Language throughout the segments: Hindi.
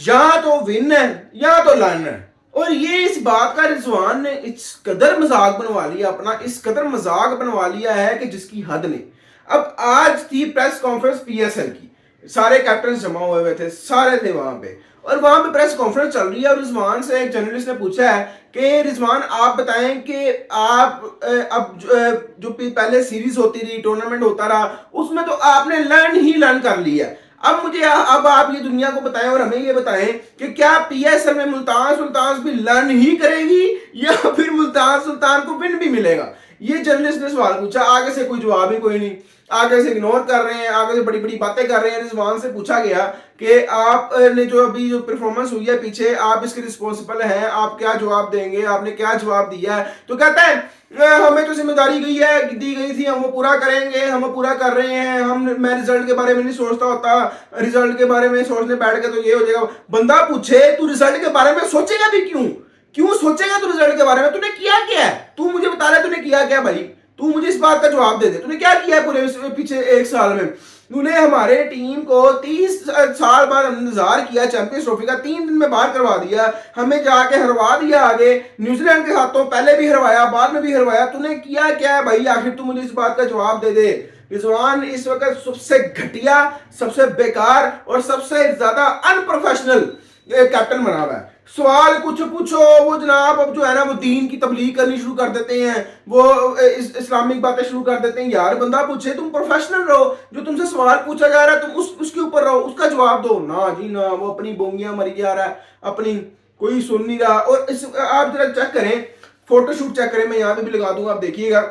या तो विन है या तो लन है। और ये इस बात का रिजवान ने इस कदर मजाक बनवा लिया अपना, इस कदर मजाक बनवा लिया है कि जिसकी हद नहीं। अब आज थी प्रेस कॉन्फ्रेंस पीएसएल की, सारे कैप्टन जमा हुए थे, सारे थे वहां पे, और वहां पे प्रेस कॉन्फ्रेंस चल रही है। और रिजवान से एक जर्नलिस्ट ने पूछा है कि रिजवान आप बताएं कि आप अब जो पहले सीरीज होती रही, टूर्नामेंट होता रहा, उसमें तो आपने लर्न कर लिया। अब आप ये दुनिया को बताएं और हमें ये बताएं कि क्या पीएसएल में मुल्तान सुल्तान भी लर्न ही करेगी या फिर मुल्तान सुल्तान को विन भी मिलेगा। ये जर्नलिस्ट ने सवाल पूछा। आगे से कोई जवाब ही कोई नहीं, आगे से इग्नोर कर रहे हैं, आगे से बड़ी बड़ी बातें कर रहे हैं। रिजवान से पूछा गया कि आपने जो अभी जो परफॉर्मेंस हुई है पीछे, आप इसके रिस्पॉन्सिबल हैं, आप क्या जवाब देंगे, आपने क्या जवाब दिया है। तो कहता है हमें तो जिम्मेदारी दी गई थी, हम वो पूरा करेंगे, हम वो पूरा कर रहे हैं। मैं रिजल्ट के बारे में नहीं सोचता होता, रिजल्ट के बारे में सोचने बैठ के तो ये हो जाएगा। बंदा पूछे तू रिजल्ट के बारे में सोचेगा भी क्यों? क्यों सोचेगा तू रिजल्ट के बारे में? तूने किया क्या है? तू मुझे बता रहा है तूने किया क्या भाई? तू मुझे इस बात का जवाब दे दे, तूने क्या किया है पूरे पीछे एक साल में? तूने हमारे टीम को 30 साल बाद इंतजार किया, चैंपियंस ट्रॉफी का 3 दिन में बाहर करवा दिया, हमें जाके हरवा दिया। आगे न्यूजीलैंड के हाथों पहले भी हरवाया, बाद में भी हरवाया। तूने किया क्या है भाई? आखिर तू मुझे इस बात का जवाब दे दे। रिजवान इस वक्त सबसे घटिया, सबसे बेकार और सबसे ज्यादा अनप्रोफेशनल कैप्टन बना हुआ है। सवाल कुछ पूछो वो जनाब अब जो है ना वो दीन की तबलीग करनी शुरू कर देते हैं, वो इस्लामिक बातें शुरू कर देते हैं। यार बंदा पूछे, तुम प्रोफेशनल रहो, जो तुमसे सवाल पूछा जा रहा है तुम उसके ऊपर रहो, उसका जवाब दो ना। जी ना, वो अपनी बोंगियां मरी जा रहा है, अपनी कोई सुन नहीं रहा। और आप जरा चेक करें, फोटोशूट चेक करें, मैं यहाँ पे भी लगा दूंगा, आप देखिएगा।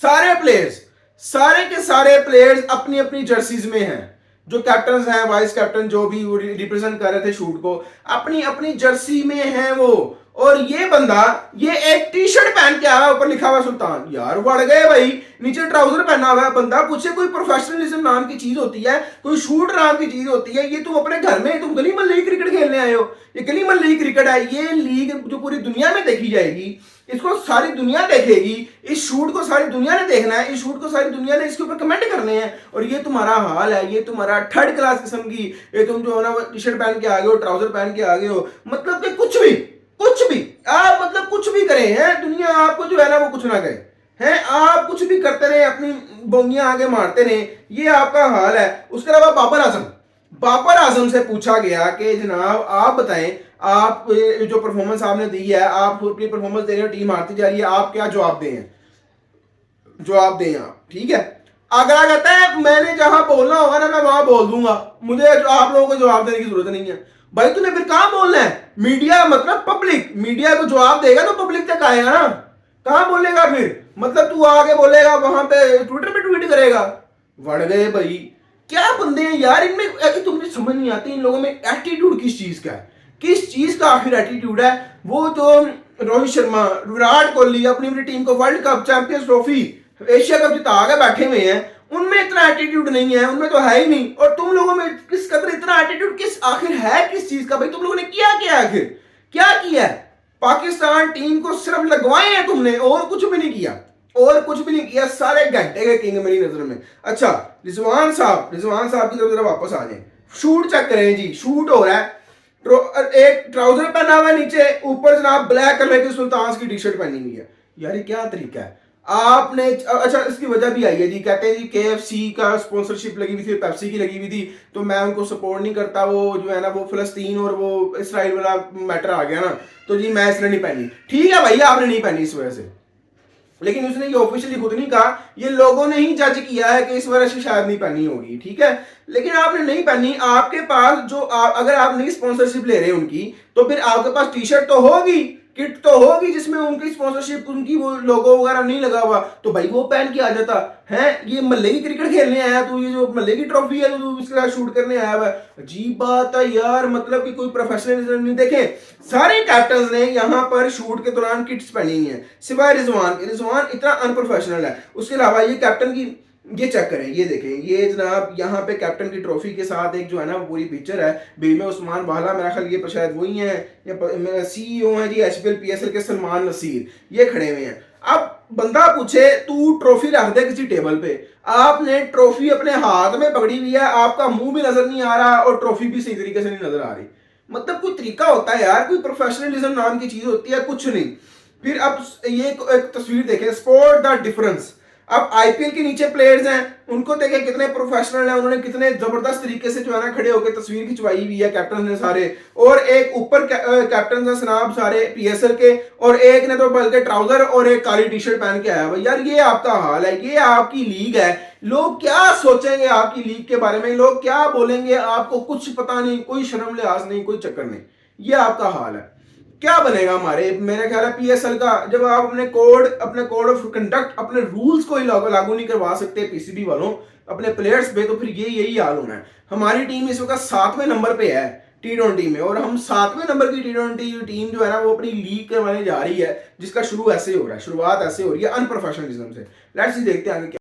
सारे के सारे प्लेयर्स अपनी अपनी जर्सीज में हैं। जो कैप्टन हैं, वाइस कैप्टन जो भी रिप्रेजेंट कर रहे थे शूट को, अपनी अपनी जर्सी में हैं वो। और ये बंदा ये एक टी शर्ट पहन के आया, ऊपर लिखा हुआ सुल्तान। यार बढ़ गए भाई, नीचे ट्राउजर पहना हुआ है। बंदा पूछे कोई प्रोफेशनलिज्म नाम की चीज होती है, कोई शूट नाम की चीज होती है? ये तुम अपने घर में, तुम गली मोहल्ले की क्रिकेट खेलने आए हो? ये गली मोहल्ले की क्रिकेट है, ये लीग जो पूरी दुनिया में देखी जाएगी, इसको सारी दुनिया देखेगी। इस शूट को सारी दुनिया ने देखना है, इस शूट को सारी दुनिया ने इसके ऊपर कमेंट करने हैं। और ये तुम्हारा हाल है, ये तुम्हारा थर्ड क्लास किस्म की, ये तुम जो है ना टी शर्ट पहन के आ गए हो, ट्राउजर पहन के आ गए हो, मतलब कि कुछ भी आप मतलब कुछ भी करें हैं, दुनिया आपको जो है ना वो कुछ ना कहे हैं। आप कुछ भी करते रहे, अपनी बोंगियां आगे मारते रहे, ये आपका हाल है। उसके अलावा बाबर आजम से पूछा गया कि जनाब आप बताएं, आप जो परफॉर्मेंस आपने दी है, आप अपनी परफॉर्मेंस दे रहे हो, टीम हारती जा रही है, आप क्या जवाब दें आप? ठीक है, अगला कहता है मैंने जहां बोलना होगा ना मैं वहां बोल दूंगा, मुझे आप लोगों को जवाब देने की जरूरत नहीं है। भाई तूने फिर कहां बोलना है? मीडिया मतलब पब्लिक, मीडिया को जवाब देगा तो पब्लिक तक आएगा ना, कहां बोलेगा फिर? मतलब तू आगे बोलेगा वहां पे ट्विटर पे ट्वीट करेगा? बढ़ गए भाई, क्या बंदे हैं यार। इनमें तुमने समझ नहीं आती इन लोगों में एटीट्यूड किस चीज का है, किस चीज का आखिर एटीट्यूड है। वो जो रोहित शर्मा, विराट कोहली अपनी टीम को world cup, champions trophy, Asia cup जिता के बैठे हुए हैं, उनमें इतना एटीट्यूड नहीं है, उनमें तो है ही नहीं। और तुम लोगों में किस कदर इतना एटीट्यूड किस आखिर है, किस चीज का? भाई तुम लोगों ने किया क्या? आखिर क्या किया है? पाकिस्तान टीम को सिर्फ लगवाए हैं तुमने, और कुछ भी नहीं किया। सारे घंटे के किंग मेरी नजर में। अच्छा, रिजवान साहब की तरफ जरा वापस आ जाए। शूट चेक करें जी, शूट हो रहा है, एक ट्राउजर पहना हुआ है, नीचे ऊपर जनाब ब्लैक कलर की सुल्तान की टी शर्ट पहनी हुई है। यार ये क्या तरीका है आपने? अच्छा, इसकी वजह भी आई है जी, कहते हैं जी KFC का स्पॉन्सरशिप लगी हुई थी, पेप्सी की लगी हुई थी, तो मैं उनको सपोर्ट नहीं करता। वो जो है ना वो फिलिस्तीन और वो इसराइल वाला मैटर आ गया ना, तो जी मैं इसलिए नहीं पहनी। ठीक है भाई, आपने नहीं पहनी इस वजह से, लेकिन उसने ये ऑफिशियली खुद नहीं कहा, ये लोगों ने ही जज किया है कि इस वजह से शायद नहीं पहनी होगी। ठीक है, लेकिन आपने नहीं पहनी। आपके पास जो अगर आप नई स्पॉन्सरशिप ले रहे हैं उनकी, तो फिर आपके पास टी शर्ट तो होगी, किट तो होगी जिसमें उनकी स्पॉन्सरशिप, उनकी वो लोगो वगैरह नहीं लगा हुआ, तो भाई वो पहन के आ जाता है। ये मल्ले की क्रिकेट खेलने आया तो ये जो मल्ले की ट्रॉफी है तो इसके साथ शूट करने आया हुआ है। अजीब बात है यार, मतलब कि कोई प्रोफेशनलिज्म नहीं। देखें, सारे कैप्टन ने यहाँ पर शूट के दौरान किट्स पहनी हुई है, सिवाय रिजवान इतना अनप्रोफेशनल है। उसके अलावा ये कैप्टन की, ये चेक करें, ये देखें, ये जनाब यहाँ पे कैप्टन की ट्रॉफी के साथ एक जो है ना पूरी पिक्चर है। बीमे उस्मान बाला, मेरा ख्याल ये शायद वही है, या CEO है जी HPL PSL के सलमान नसीर, ये खड़े हुए हैं। अब बंदा पूछे तू ट्रॉफी रख दे किसी टेबल पे, आपने ट्रॉफी अपने हाथ में पकड़ी हुई है, आपका मुंह भी नजर नहीं आ रहा और ट्रॉफी भी सही तरीके से नहीं नजर आ रही। मतलब कोई तरीका होता है यार, कोई प्रोफेशनलिज्म नाम की चीज होती है, कुछ नहीं। फिर अब ये एक तस्वीर देखें, स्पॉट द डिफरेंस। अब आईपीएल के नीचे प्लेयर्स हैं, उनको देखें कितने प्रोफेशनल हैं, उन्होंने कितने जबरदस्त तरीके से जो है ना खड़े होकर तस्वीर खिंचवाई हुई है कैप्टन ने सारे। और एक ऊपर कैप्टन का सनाब सारे पीएसएल के, और एक ने तो बल्कि ट्राउजर और एक काली टी शर्ट पहन के आया भाई। यार ये आपका हाल है, ये आपकी लीग है, लोग क्या सोचेंगे आपकी लीग के बारे में, लोग क्या बोलेंगे, आपको कुछ पता नहीं, कोई शर्म लिहाज नहीं, कोई चक्कर नहीं। ये आपका हाल है, क्या बनेगा हमारे, मेरा ख्याल है पीएसएल का, जब आप अपने कोड ऑफ कंडक्ट, अपने रूल्स को ही लागू नहीं करवा सकते पीसीबी वालों अपने प्लेयर्स पे, तो फिर यही हाल होना है। हमारी टीम इस वक्त 7वें नंबर पे है T20 में, और हम 7वें नंबर की T20 टीम जो है ना वो अपनी लीग करवाने जा रही है, जिसका शुरू ऐसे हो रहा है, शुरुआत ऐसे हो रही है अनप्रोफेशनलिज्म से। लेट्स सी देखते हैं आगे क्या।